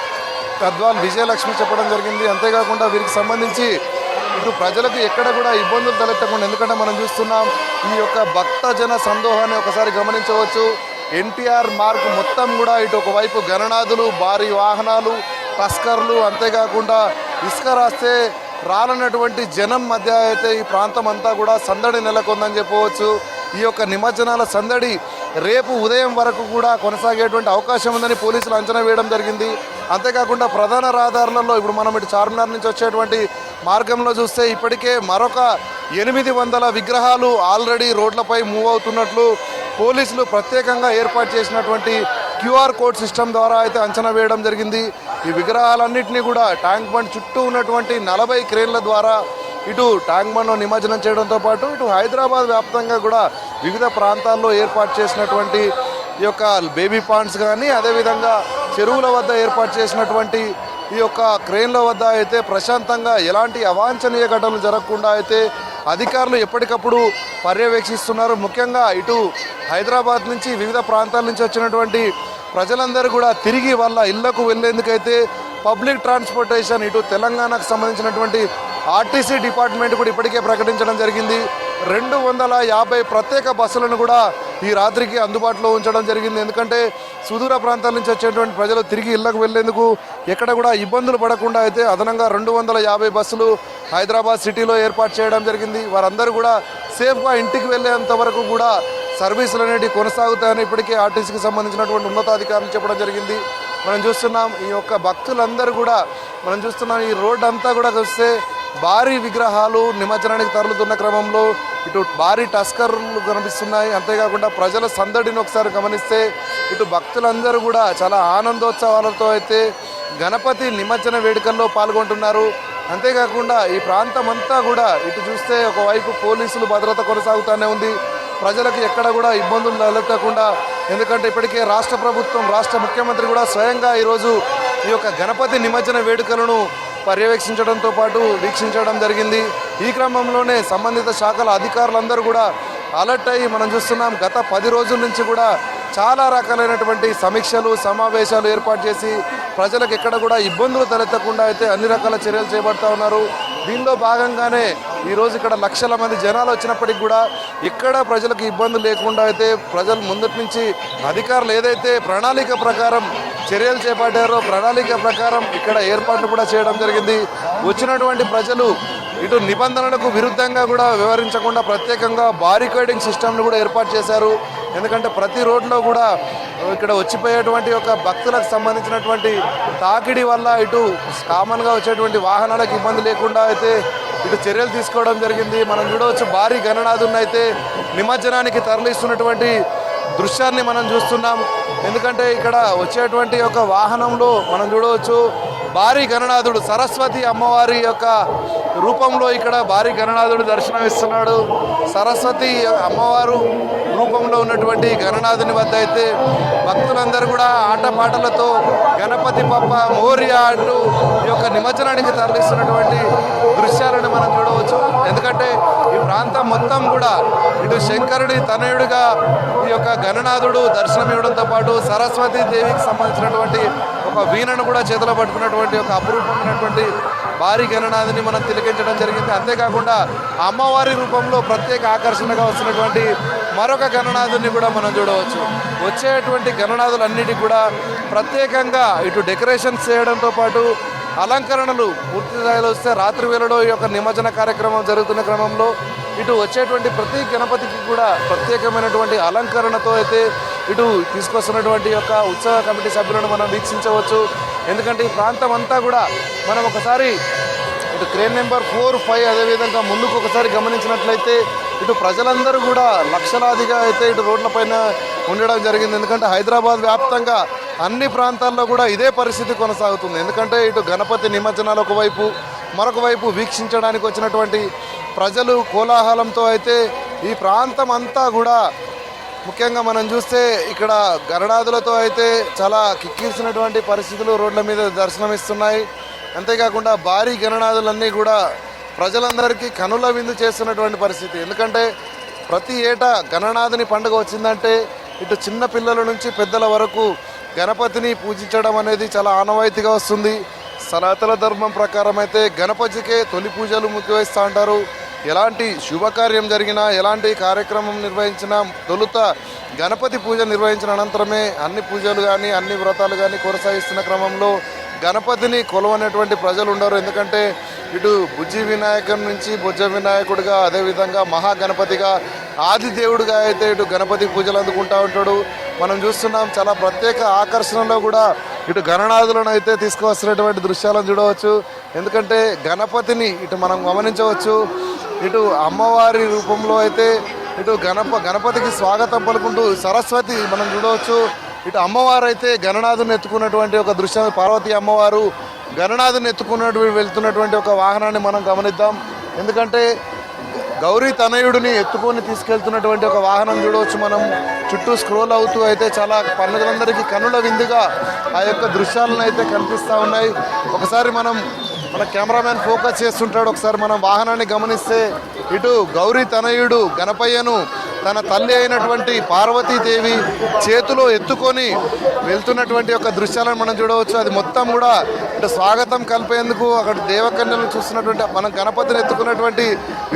గద్వాల్ విజయలక్ష్మి చెప్పడం జరిగింది. అంతేకాకుండా వీరికి సంబంధించి ఇటు ప్రజలకు ఎక్కడ కూడా ఇబ్బందులు తలెత్తకుండా, ఎందుకంటే మనం చూస్తున్నాం ఈ యొక్క భక్తజన సందోహాన్ని ఒకసారి గమనించవచ్చు. NTR మార్గ్ మొత్తం కూడా ఇటు ఒకవైపు గణనాథులు, భారీ వాహనాలు, తస్కర్లు, అంతేకాకుండా ఇసుక రాస్తే రాలన్నటువంటి జనం మధ్య అయితే ఈ ప్రాంతం అంతా కూడా సందడి నెలకొందని చెప్పవచ్చు. ఈ యొక్క నిమజ్జనాల సందడి రేపు ఉదయం వరకు కూడా కొనసాగేటువంటి అవకాశం ఉందని పోలీసులు అంచనా వేయడం జరిగింది. అంతేకాకుండా ప్రధాన రహదారులలో ఇప్పుడు మనం ఇటు చార్మినార్ నుంచి వచ్చేటువంటి మార్గంలో చూస్తే ఇప్పటికే మరొక 800 విగ్రహాలు ఆల్రెడీ రోడ్లపై మూవ్ అవుతున్నట్లు పోలీసులు ప్రత్యేకంగా ఏర్పాటు చేసినటువంటి QR కోడ్ సిస్టమ్ ద్వారా అయితే అంచనా వేయడం జరిగింది. ఈ విగ్రహాలన్నింటినీ కూడా ట్యాంక్ బండ్ చుట్టూ ఉన్నటువంటి 40 క్రేన్ల ద్వారా ఇటు ట్యాంక్ బండ్లో నిమజ్జనం చేయడంతో పాటు ఇటు హైదరాబాద్ వ్యాప్తంగా కూడా వివిధ ప్రాంతాల్లో ఏర్పాటు చేసినటువంటి ఈ యొక్క బేబీ పాండ్స్ కానీ, అదేవిధంగా చెరువుల వద్ద ఏర్పాటు చేసినటువంటి ఈ యొక్క క్రేన్ల వద్ద అయితే ప్రశాంతంగా ఎలాంటి అవాంఛనీయ ఘటనలు జరగకుండా అయితే అధికారులు ఎప్పటికప్పుడు పర్యవేక్షిస్తున్నారు. ముఖ్యంగా ఇటు హైదరాబాద్ నుంచి వివిధ ప్రాంతాల నుంచి వచ్చినటువంటి ప్రజలందరూ కూడా తిరిగి వాళ్ళ ఇళ్లకు వెళ్ళేందుకైతే పబ్లిక్ ట్రాన్స్పోర్టేషన్ ఇటు తెలంగాణకు సంబంధించినటువంటి RTC డిపార్ట్మెంట్ కూడా ఇప్పటికే ప్రకటించడం జరిగింది. 250 ప్రత్యేక బస్సులను కూడా ఈ రాత్రికి అందుబాటులో ఉంచడం జరిగింది. ఎందుకంటే సుదూర ప్రాంతాల నుంచి వచ్చేటువంటి ప్రజలు తిరిగి ఇళ్లకు వెళ్లేందుకు ఎక్కడ కూడా ఇబ్బందులు పడకుండా అయితే అదనంగా 250 బస్సులు హైదరాబాద్ సిటీలో ఏర్పాటు చేయడం జరిగింది. వారందరూ కూడా సేఫ్గా ఇంటికి వెళ్ళేంత వరకు కూడా సర్వీసులు అనేవి కొనసాగుతాయని ఇప్పటికే RTCకి సంబంధించినటువంటి ఉన్నతాధికారులు చెప్పడం జరిగింది. మనం చూస్తున్నాం ఈ యొక్క భక్తులందరూ కూడా మనం చూస్తున్నాం ఈ రోడ్డు అంతా కూడా చూస్తే భారీ విగ్రహాలు నిమజ్జనానికి తరలుతున్న క్రమంలో ఇటు భారీ టస్కర్లు కనిపిస్తున్నాయి. అంతేకాకుండా ప్రజల సందడిని ఒకసారి గమనిస్తే ఇటు భక్తులందరూ కూడా చాలా ఆనందోత్సవాలతో అయితే గణపతి నిమజ్జన వేడుకల్లో పాల్గొంటున్నారు. అంతేకాకుండా ఈ ప్రాంతం అంతా కూడా ఇటు చూస్తే ఒకవైపు పోలీసులు భద్రత కొనసాగుతూనే ఉంది. ప్రజలకు ఎక్కడ కూడా ఇబ్బందులు తలెత్తకుండా, ఎందుకంటే ఇప్పటికే రాష్ట్ర ప్రభుత్వం, రాష్ట్ర ముఖ్యమంత్రి కూడా స్వయంగా ఈరోజు ఈ యొక్క గణపతి నిమజ్జన వేడుకలను పర్యవేక్షించడంతో పాటు వీక్షించడం జరిగింది. ఈ క్రమంలోనే సంబంధిత శాఖల అధికారులందరూ కూడా అలర్ట్ అయ్యి మనం చూస్తున్నాం గత 10 రోజుల నుంచి కూడా చాలా రకాలైనటువంటి సమీక్షలు, సమావేశాలు ఏర్పాటు చేసి ప్రజలకు ఎక్కడ కూడా ఇబ్బందులు తలెత్తకుండా అయితే అన్ని రకాల చర్యలు చేపడతా ఉన్నారు. దీనిలో భాగంగానే ఈరోజు ఇక్కడ లక్షల మంది జనాలు వచ్చినప్పటికీ కూడా ఇక్కడ ప్రజలకు ఇబ్బందులు లేకుండా అయితే ప్రజలు ముందటి నుంచి అధికారులు ఏదైతే ప్రణాళిక ప్రకారం చర్యలు చేపట్టారో ప్రణాళిక ప్రకారం ఇక్కడ ఏర్పాట్లు కూడా చేయడం జరిగింది. వచ్చినటువంటి ప్రజలు ఇటు నిబంధనలకు విరుద్ధంగా కూడా వ్యవహరించకుండా ప్రత్యేకంగా బారికేడింగ్ సిస్టమ్ను కూడా ఏర్పాటు చేశారు. ఎందుకంటే ప్రతి రోడ్లో కూడా ఇక్కడ వచ్చిపోయేటువంటి ఒక భక్తులకు సంబంధించినటువంటి తాకిడి వల్ల ఇటు కామన్గా వచ్చేటువంటి వాహనాలకు ఇబ్బంది లేకుండా అయితే ఇటు చర్యలు తీసుకోవడం జరిగింది. మనం చూడవచ్చు భారీ గణనాథులను అయితే నిమజ్జనానికి తరలిస్తున్నటువంటి దృశ్యాన్ని మనం చూస్తున్నాం. ఎందుకంటే ఇక్కడ వచ్చేటువంటి ఒక వాహనంలో మనం చూడవచ్చు భారీ గణనాథుడు సరస్వతి అమ్మవారి యొక్క రూపంలో ఇక్కడ భారీ గణనాథుడు దర్శనమిస్తున్నాడు. సరస్వతి అమ్మవారు రూపంలో ఉన్నటువంటి గణనాథుని వద్ద అయితే భక్తులందరూ కూడా ఆటపాటలతో గణపతి పప్ప మోరియా అంటూ ఈ యొక్క నిమజ్జనానికి తరలిస్తున్నటువంటి దృశ్యాలను మనం చూడవచ్చు. ఎందుకంటే ఈ ప్రాంతం మొత్తం కూడా ఇటు శంకరుడి తనయుడిగా ఈ యొక్క గణనాథుడు దర్శనం ఇవ్వడంతో పాటు సరస్వతి దేవికి సంబంధించినటువంటి ఒక వీణను కూడా చేతిలో పట్టుకున్నటువంటి ఒక అపురూపమైనటువంటి భారీ గణనాథుని మనం తిలకించడం జరిగింది. అంతేకాకుండా అమ్మవారి రూపంలో ప్రత్యేక ఆకర్షణగా వస్తున్నటువంటి మరొక గణనాథుని కూడా మనం చూడవచ్చు. వచ్చేటువంటి గణనాథులన్నిటికీ కూడా ప్రత్యేకంగా ఇటు డెకరేషన్స్ చేయడంతో పాటు అలంకరణలు పూర్తి స్థాయిలో వస్తే రాత్రి వేళలో ఈ యొక్క నిమజ్జన కార్యక్రమం జరుగుతున్న క్రమంలో ఇటు వచ్చేటువంటి ప్రతి గణపతికి కూడా ప్రత్యేకమైనటువంటి అలంకరణతో అయితే ఇటు తీసుకొస్తున్నటువంటి యొక్క ఉత్సవ కమిటీ సభ్యులను మనం వీక్షించవచ్చు. ఎందుకంటే ఈ ప్రాంతం అంతా కూడా మనం ఒకసారి ఇటు క్రేన్ నెంబర్ 4, 5 అదేవిధంగా ముందుకు ఒకసారి గమనించినట్లయితే ఇటు ప్రజలందరూ కూడా లక్షలాదిగా అయితే ఇటు రోడ్లపైన ఉండడం జరిగింది. ఎందుకంటే హైదరాబాద్ వ్యాప్తంగా అన్ని ప్రాంతాల్లో కూడా ఇదే పరిస్థితి కొనసాగుతుంది. ఎందుకంటే ఇటు గణపతి నిమజ్జనాలు ఒకవైపు, మరొక వైపు వీక్షించడానికి వచ్చినటువంటి ప్రజలు కోలాహలంతో అయితే ఈ ప్రాంతం అంతా కూడా ముఖ్యంగా మనం చూస్తే ఇక్కడ గణనాథులతో అయితే చాలా కిక్కిరిసినటువంటి పరిస్థితులు రోడ్ల మీద దర్శనమిస్తున్నాయి. అంతేకాకుండా భారీ గణనాథులన్నీ కూడా ప్రజలందరికీ కనుల విందు చేస్తున్నటువంటి పరిస్థితి. ఎందుకంటే ప్రతి ఏటా గణనాథుని పండుగ వచ్చిందంటే ఇటు చిన్న పిల్లల నుంచి పెద్దల వరకు గణపతిని పూజించడం అనేది చాలా ఆనవాయితీగా వస్తుంది. సనాతన ధర్మం ప్రకారం అయితే గణపతికే తొలి పూజలు ముఖ్యవహిస్తూ ఉంటారు. ఎలాంటి శుభకార్యం జరిగినా, ఎలాంటి కార్యక్రమం నిర్వహించినా తొలుత గణపతి పూజ నిర్వహించిన అనంతరమే అన్ని పూజలు కానీ అన్ని వ్రతాలు కానీ కొనసాగిస్తున్న క్రమంలో గణపతిని కొలవనేటువంటి ప్రజలు ఉండరు. ఎందుకంటే ఇటు బుజ్జి వినాయకం నుంచి బొజ్జ వినాయకుడిగా, అదేవిధంగా మహాగణపతిగా, ఆది దేవుడిగా అయితే ఇటు గణపతి పూజలు అందుకుంటూ ఉంటాడు. మనం చూస్తున్నాం చాలా ప్రత్యేక ఆకర్షణలో కూడా ఇటు గణనాథులను అయితే తీసుకువస్తున్నటువంటి దృశ్యాలను చూడవచ్చు. ఎందుకంటే గణపతిని ఇటు మనం గమనించవచ్చు. ఇటు అమ్మవారి రూపంలో అయితే ఇటు గణపతికి స్వాగతం పలుకుంటూ సరస్వతి మనం చూడవచ్చు. ఇటు అమ్మవారు అయితే గణనాథుని ఎత్తుకున్నటువంటి ఒక దృశ్యం, పార్వతీ అమ్మవారు గణనాథుని వెళ్తున్నటువంటి ఒక వాహనాన్ని మనం గమనిద్దాం. ఎందుకంటే గౌరీ తనయుడిని ఎత్తుకొని తీసుకెళ్తున్నటువంటి ఒక వాహనం చూడవచ్చు. మనం చుట్టూ స్క్రోల్ అవుతూ అయితే చాలా పండుగలందరికీ కనుల విందుగా ఆ యొక్క దృశ్యాలను అయితే కనిపిస్తూ ఉన్నాయి. ఒకసారి మన కెమెరామ్యాన్ ఫోకస్ చేస్తుంటాడు. ఒకసారి మనం వాహనాన్ని గమనిస్తే ఇటు గౌరీ తనయుడు గణపయ్యను తన తల్లి అయినటువంటి పార్వతీదేవి చేతిలో ఎత్తుకొని వెళ్తున్నటువంటి ఒక దృశ్యాలను మనం చూడవచ్చు. అది మొత్తం కూడా ఇటు స్వాగతం కలిపేందుకు అక్కడ దేవకన్యలను చూస్తున్నటువంటి మనం గణపతిని ఎత్తుకున్నటువంటి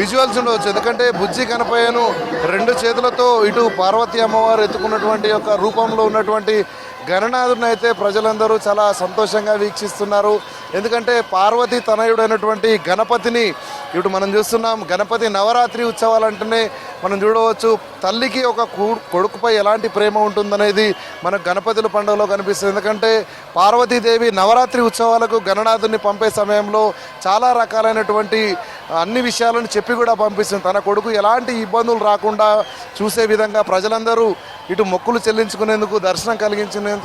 విజువల్స్ ఉండవచ్చు. ఎందుకంటే బుజ్జి గణపయ్యను 2 చేతులతో ఇటు పార్వతీ అమ్మవారు ఎత్తుకున్నటువంటి యొక్క రూపంలో ఉన్నటువంటి గణనాథుని అయితే ప్రజలందరూ చాలా సంతోషంగా వీక్షిస్తున్నారు. ఎందుకంటే పార్వతీ తనయుడైనటువంటి గణపతిని ఇప్పుడు మనం చూస్తున్నాం. గణపతి నవరాత్రి ఉత్సవాలు అంటేనే మనం చూడవచ్చు తల్లికి ఒక కొడుకుపై ఎలాంటి ప్రేమ ఉంటుందనేది మన గణపతుల పండుగలో కనిపిస్తుంది. ఎందుకంటే పార్వతీదేవి నవరాత్రి ఉత్సవాలకు గణనాథుని పంపే సమయంలో చాలా రకాలైనటువంటి అన్ని విషయాలను చెప్పి కూడా పంపిస్తుంది. తన కొడుకు ఎలాంటి ఇబ్బందులు రాకుండా చూసే విధంగా ప్రజలందరూ ఇటు మొక్కులు చెల్లించుకునేందుకు, దర్శనం కలిగించుకునేందుకు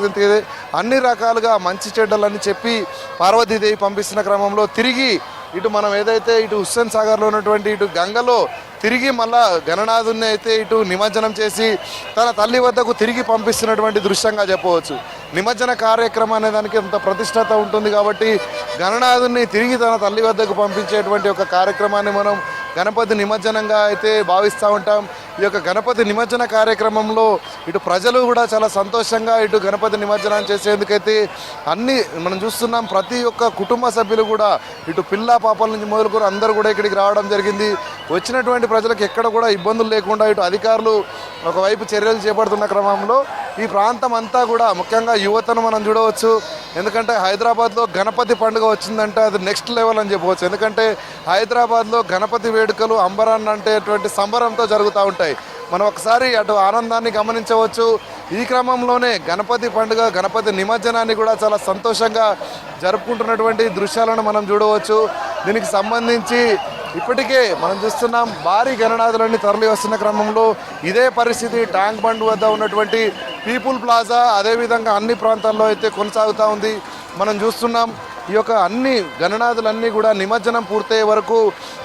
అన్ని రకాలుగా మంచి చెడ్డలని చెప్పి పార్వతీదేవి పంపిస్తున్న క్రమంలో తిరిగి ఇటు మనం ఏదైతే ఇటు హుస్సేన్ సాగర్లో ఉన్నటువంటి ఇటు గంగలో తిరిగి మళ్ళా గణనాథుని అయితే ఇటు నిమజ్జనం చేసి తన తల్లి వద్దకు తిరిగి పంపిస్తున్నటువంటి దృశ్యంగా చెప్పవచ్చు. నిమజ్జన కార్యక్రమం అనే దానికి అంత ప్రతిష్టత ఉంటుంది కాబట్టి గణనాథుని తిరిగి తన తల్లి వద్దకు పంపించేటువంటి ఒక కార్యక్రమాన్ని మనం గణపతి నిమజ్జనంగా అయితే భావిస్తూ ఉంటాం. ఈ యొక్క గణపతి నిమజ్జన కార్యక్రమంలో ఇటు ప్రజలు కూడా చాలా సంతోషంగా ఇటు గణపతి నిమజ్జనం చేసేందుకైతే అన్ని మనం చూస్తున్నాం. ప్రతి ఒక్క కుటుంబ సభ్యులు కూడా ఇటు పిల్ల పాపల నుంచి మొదలుకొని అందరూ కూడా ఇక్కడికి రావడం జరిగింది. వచ్చినటువంటి ప్రజలకు ఎక్కడ కూడా ఇబ్బందులు లేకుండా ఇటు అధికారులు ఒకవైపు చర్యలు చేపడుతున్న క్రమంలో ఈ ప్రాంతం అంతా కూడా ముఖ్యంగా యువతను మనం చూడవచ్చు. ఎందుకంటే హైదరాబాద్లో గణపతి పండుగ వచ్చిందంటే అది నెక్స్ట్ లెవెల్ అని చెప్పవచ్చు. ఎందుకంటే హైదరాబాద్లో గణపతి వేడుకలు అంబరాన్ని అంటేటువంటి సంబరంతో జరుగుతూ ఉంటాయి. మనం ఒకసారి అటు ఆనందాన్ని గమనించవచ్చు. ఈ క్రమంలోనే గణపతి పండుగ, గణపతి నిమజ్జనాన్ని కూడా చాలా సంతోషంగా జరుపుకుంటున్నటువంటి దృశ్యాలను మనం చూడవచ్చు. దీనికి సంబంధించి ఇప్పటికే మనం చూస్తున్నాం భారీ గణనాథులన్నీ తరలి వస్తున్న క్రమంలో ఇదే పరిస్థితి ట్యాంక్ బండ్ వద్ద ఉన్నటువంటి పీపుల్ ప్లాజా అదేవిధంగా అన్ని ప్రాంతాల్లో అయితే కొనసాగుతూ ఉంది. మనం చూస్తున్నాం ఈ యొక్క అన్ని గణనాథులన్నీ కూడా నిమజ్జనం పూర్తయ్యే వరకు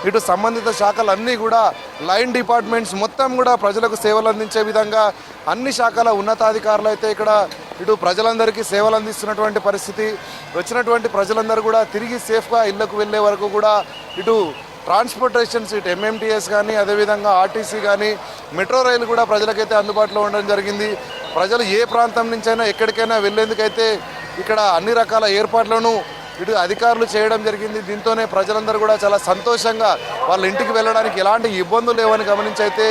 ఇటు సంబంధిత శాఖలన్నీ కూడా లైన్ డిపార్ట్మెంట్స్ మొత్తం కూడా ప్రజలకు సేవలు అందించే విధంగా అన్ని శాఖల ఉన్నతాధికారులు అయితే ఇక్కడ ఇటు ప్రజలందరికీ సేవలు అందిస్తున్నటువంటి పరిస్థితి. వచ్చినటువంటి ప్రజలందరూ కూడా తిరిగి సేఫ్గా ఇళ్లకు వెళ్ళే వరకు కూడా ఇటు ట్రాన్స్పోర్టేషన్స్ ఇటు ఎంఎంటీఎస్ కానీ అదేవిధంగా ఆర్టీసీ కానీ మెట్రో రైలు కూడా ప్రజలకైతే అందుబాటులో ఉండడం జరిగింది. ప్రజలు ఏ ప్రాంతం నుంచైనా ఎక్కడికైనా వెళ్ళేందుకైతే ఇక్కడ అన్ని రకాల ఏర్పాట్లను ఇటు అధికారులు చేయడం జరిగింది. దీంతోనే ప్రజలందరూ కూడా చాలా సంతోషంగా వాళ్ళ ఇంటికి వెళ్ళడానికి ఎలాంటి ఇబ్బందులు లేవని గమనించి అయితే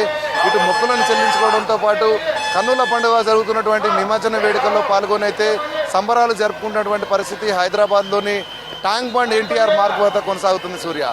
ఇటు మొక్కులను చెల్లించుకోవడంతో పాటు కన్నుల పండుగ జరుగుతున్నటువంటి నిమజ్జన వేడుకల్లో పాల్గొని అయితే సంబరాలు జరుపుకున్నటువంటి పరిస్థితి హైదరాబాద్లోని ట్యాంక్ బండ్ ఎన్టీఆర్ మార్గ్ వద్ద కొనసాగుతుంది. సూర్య.